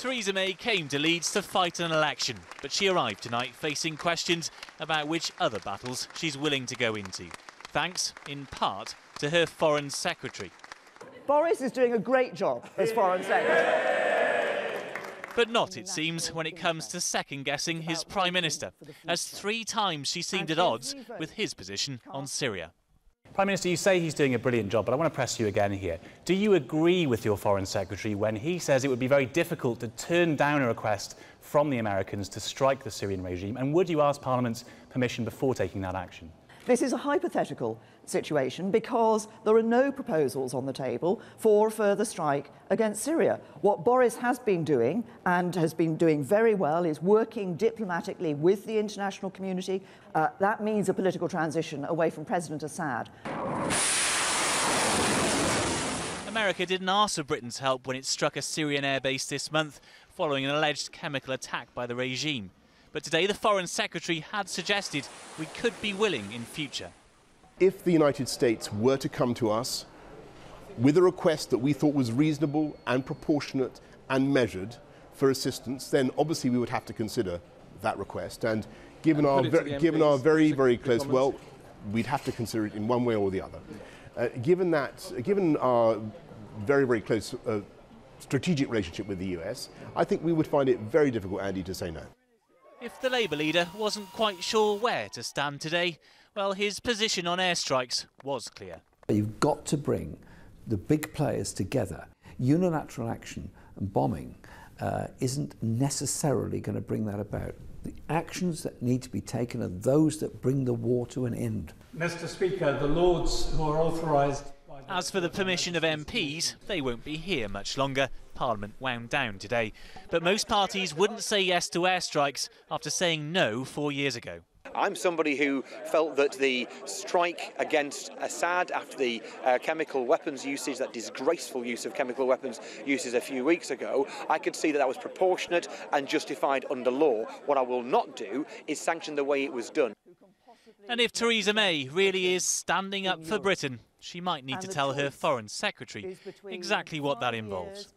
Theresa May came to Leeds to fight an election, but she arrived tonight facing questions about which other battles she's willing to go into, thanks, in part, to her Foreign Secretary. Boris is doing a great job as Foreign Secretary. But not, it seems, when it comes to second-guessing his Prime Minister, as 3 times she seemed at odds with his position on Syria. Prime Minister, you say he's doing a brilliant job, but I want to press you again here. Do you agree with your Foreign Secretary when he says it would be very difficult to turn down a request from the Americans to strike the Syrian regime? And would you ask Parliament's permission before taking that action? This is a hypothetical situation because there are no proposals on the table for a further strike against Syria. What Boris has been doing, and has been doing very well, is working diplomatically with the international community. That means a political transition away from President Assad. America didn't ask for Britain's help when it struck a Syrian airbase this month, following an alleged chemical attack by the regime. But today the Foreign Secretary had suggested we could be willing in future. If the United States were to come to us with a request that we thought was reasonable and proportionate and measured for assistance, then obviously we would have to consider that request. And given our very, very close, well, we'd have to consider it in one way or the other. Given our very, very close strategic relationship with the US, I think we would find it very difficult, Andy, to say no. If the Labour leader wasn't quite sure where to stand today, well, his position on airstrikes was clear. You've got to bring the big players together. Unilateral action and bombing isn't necessarily going to bring that about. The actions that need to be taken are those that bring the war to an end. Mr. Speaker, the Lords who are authorised... As for the permission of MPs, they won't be here much longer. Parliament wound down today. But most parties wouldn't say yes to airstrikes after saying no 4 years ago. I'm somebody who felt that the strike against Assad after the chemical weapons usage, that disgraceful use of chemical weapons uses a few weeks ago, I could see that that was proportionate and justified under law. What I will not do is sanction the way it was done. And if Theresa May really is standing up for Britain, she might need to tell her Foreign Secretary exactly what that involves.